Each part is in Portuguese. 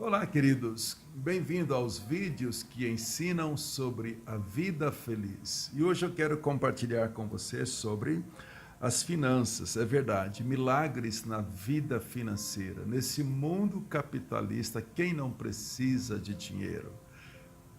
Olá, queridos. Bem-vindo aos vídeos que ensinam sobre a vida feliz. E hoje eu quero compartilhar com você sobre as finanças. É verdade, milagres na vida financeira. Nesse mundo capitalista, quem não precisa de dinheiro?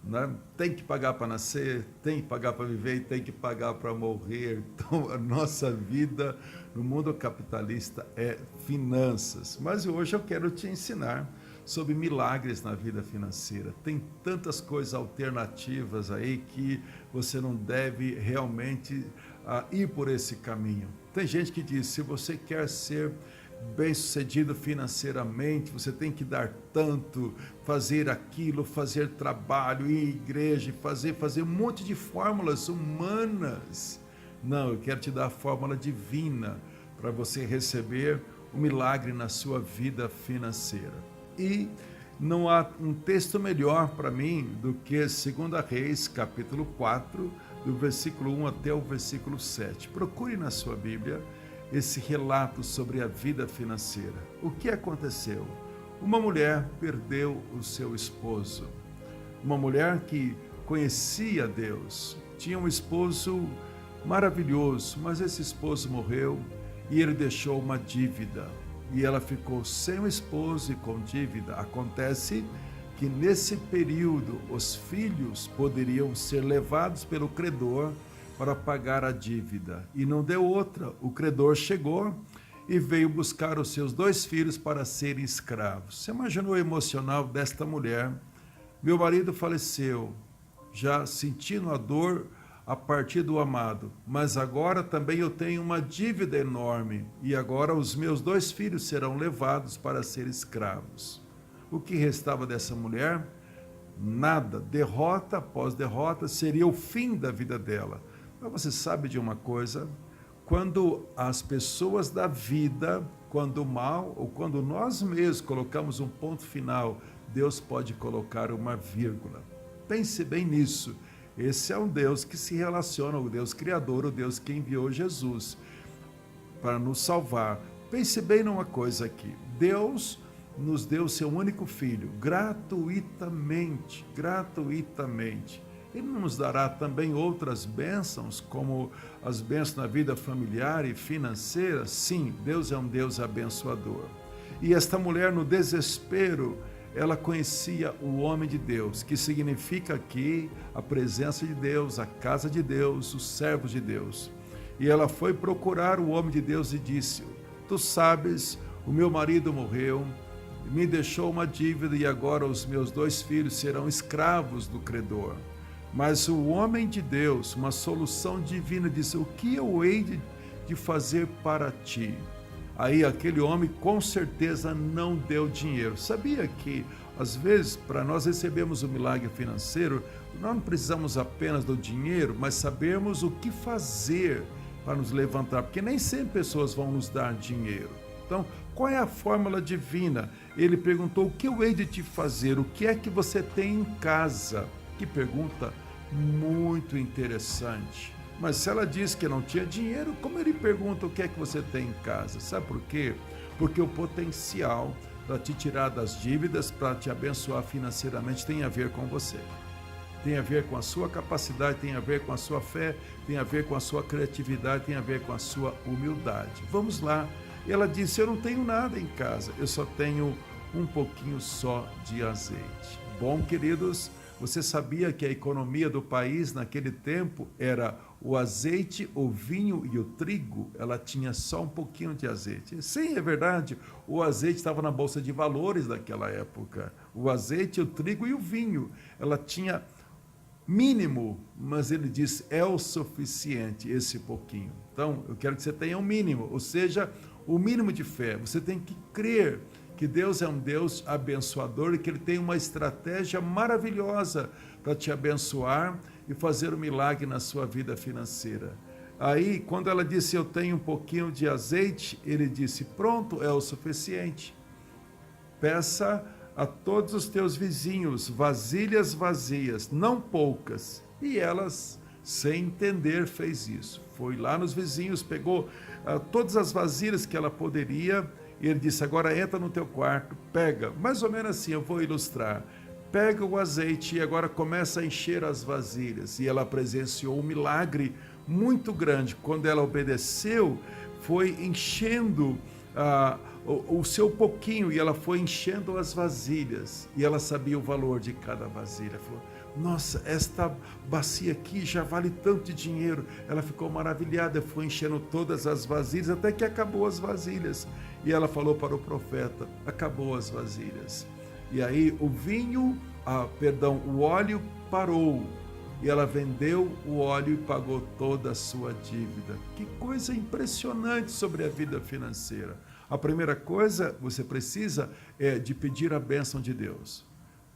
Né? Tem que pagar para nascer, tem que pagar para viver e tem que pagar para morrer. Então, a nossa vida no mundo capitalista é finanças. Mas hoje eu quero te ensinar sobre milagres na vida financeira. Tem tantas coisas alternativas aí que você não deve realmente ir por esse caminho. Tem gente que diz, se você quer ser bem-sucedido financeiramente, você tem que dar tanto, fazer aquilo, fazer trabalho, ir à igreja, fazer um monte de fórmulas humanas. Não, eu quero te dar a fórmula divina para você receber o milagre na sua vida financeira. E não há um texto melhor para mim do que 2 Reis, capítulo 4, do versículo 1 até o versículo 7. Procure na sua Bíblia esse relato sobre a vida financeira. O que aconteceu? Uma mulher perdeu o seu esposo. Uma mulher que conhecia Deus, tinha um esposo maravilhoso, mas esse esposo morreu e ele deixou uma dívida. E ela ficou sem o esposo e com dívida. Acontece que nesse período os filhos poderiam ser levados pelo credor para pagar a dívida. E não deu outra. O credor chegou e veio buscar os seus 2 filhos para serem escravos. Você imaginou o emocional desta mulher? Meu marido faleceu, já sentindo a dor a partir do amado, mas agora também eu tenho uma dívida enorme e agora os meus 2 filhos serão levados para ser escravos. O que restava dessa mulher? Nada. Derrota após derrota seria o fim da vida dela. Mas você sabe de uma coisa? Quando as pessoas da vida, quando o mal ou quando nós mesmos colocamos um ponto final, Deus pode colocar uma vírgula. Pense bem nisso. Esse é um Deus que se relaciona, o Deus Criador, o Deus que enviou Jesus para nos salvar. Pense bem numa coisa aqui. Deus nos deu seu único filho, gratuitamente. Ele nos dará também outras bênçãos, como as bênçãos na vida familiar e financeira. Sim, Deus é um Deus abençoador. E esta mulher, no desespero, ela conhecia o homem de Deus, que significa aqui a presença de Deus, a casa de Deus, os servos de Deus. E ela foi procurar o homem de Deus e disse, tu sabes, o meu marido morreu, me deixou uma dívida e agora os meus 2 filhos serão escravos do credor. Mas o homem de Deus, uma solução divina, disse, o que eu hei de fazer para ti? Aí aquele homem com certeza não deu dinheiro. Sabia que às vezes para nós recebermos o milagre financeiro, nós não precisamos apenas do dinheiro, mas sabermos o que fazer para nos levantar, porque nem sempre pessoas vão nos dar dinheiro. Então, qual é a fórmula divina? Ele perguntou, o que eu hei de te fazer? O que é que você tem em casa? Que pergunta muito interessante. Mas se ela diz que não tinha dinheiro, como ele pergunta o que é que você tem em casa? Sabe por quê? Porque o potencial para te tirar das dívidas, para te abençoar financeiramente, tem a ver com você. Tem a ver com a sua capacidade, tem a ver com a sua fé, tem a ver com a sua criatividade, tem a ver com a sua humildade. Vamos lá. Ela disse, eu não tenho nada em casa, eu só tenho um pouquinho só de azeite. Bom, queridos, você sabia que a economia do país naquele tempo era o azeite, o vinho e o trigo? Ela tinha só um pouquinho de azeite. Sim, é verdade, o azeite estava na bolsa de valores daquela época. O azeite, o trigo e o vinho. Ela tinha mínimo, mas ele disse, é o suficiente esse pouquinho. Então, eu quero que você tenha um mínimo, ou seja, o mínimo de fé. Você tem que crer que Deus é um Deus abençoador e que Ele tem uma estratégia maravilhosa para te abençoar e fazer um milagre na sua vida financeira. Aí, quando ela disse, eu tenho um pouquinho de azeite, ele disse, pronto, é o suficiente. Peça a todos os teus vizinhos vasilhas vazias, não poucas. E elas, sem entender, fez isso. Foi lá nos vizinhos, pegou todas as vasilhas que ela poderia E ele disse, agora entra no teu quarto, pega, mais ou menos assim, eu vou ilustrar. Pega o azeite e agora começa a encher as vasilhas. E ela presenciou um milagre muito grande. Quando ela obedeceu, foi enchendo o seu pouquinho e ela foi enchendo as vasilhas. E ela sabia o valor de cada vasilha. Falou, nossa, esta bacia aqui já vale tanto de dinheiro. Ela ficou maravilhada, foi enchendo todas as vasilhas até que acabou as vasilhas. E ela falou para o profeta, acabou as vasilhas. E aí o óleo parou. E ela vendeu o óleo e pagou toda a sua dívida. Que coisa impressionante sobre a vida financeira. A primeira coisa, você precisa de pedir a bênção de Deus.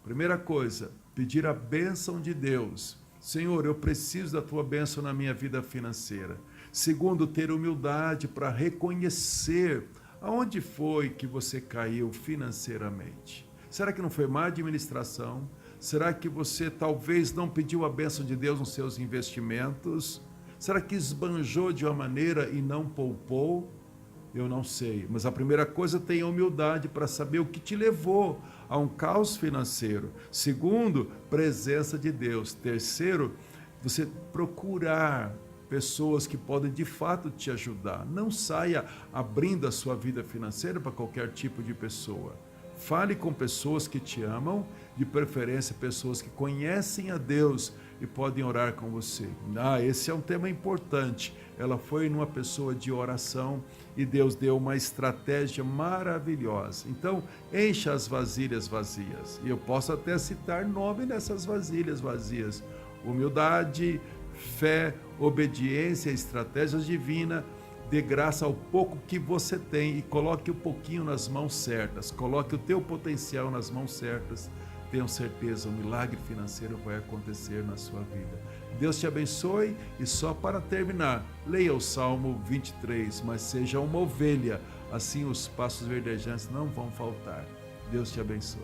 Primeira coisa, pedir a bênção de Deus. Senhor, eu preciso da tua bênção na minha vida financeira. Segundo, ter humildade para reconhecer aonde foi que você caiu financeiramente. Será que não foi má administração? Será que você talvez não pediu a bênção de Deus nos seus investimentos? Será que esbanjou de uma maneira e não poupou? Eu não sei, mas a primeira coisa, tenha humildade para saber o que te levou a um caos financeiro. Segundo, presença de Deus. Terceiro, você procurar pessoas que podem de fato te ajudar. Não saia abrindo a sua vida financeira para qualquer tipo de pessoa. Fale com pessoas que te amam, de preferência pessoas que conhecem a Deus e podem orar com você. Esse é um tema importante. Ela foi numa pessoa de oração e Deus deu uma estratégia maravilhosa. Então, encha as vasilhas vazias. E eu posso até citar nome nessas vasilhas vazias. Humildade, fé, obediência, estratégias divinas. Dê graça ao pouco que você tem e coloque o pouquinho nas mãos certas. Coloque o teu potencial nas mãos certas. Tenho certeza, um milagre financeiro vai acontecer na sua vida. Deus te abençoe e só para terminar, leia o Salmo 23, mas seja uma ovelha, assim os passos verdejantes não vão faltar. Deus te abençoe.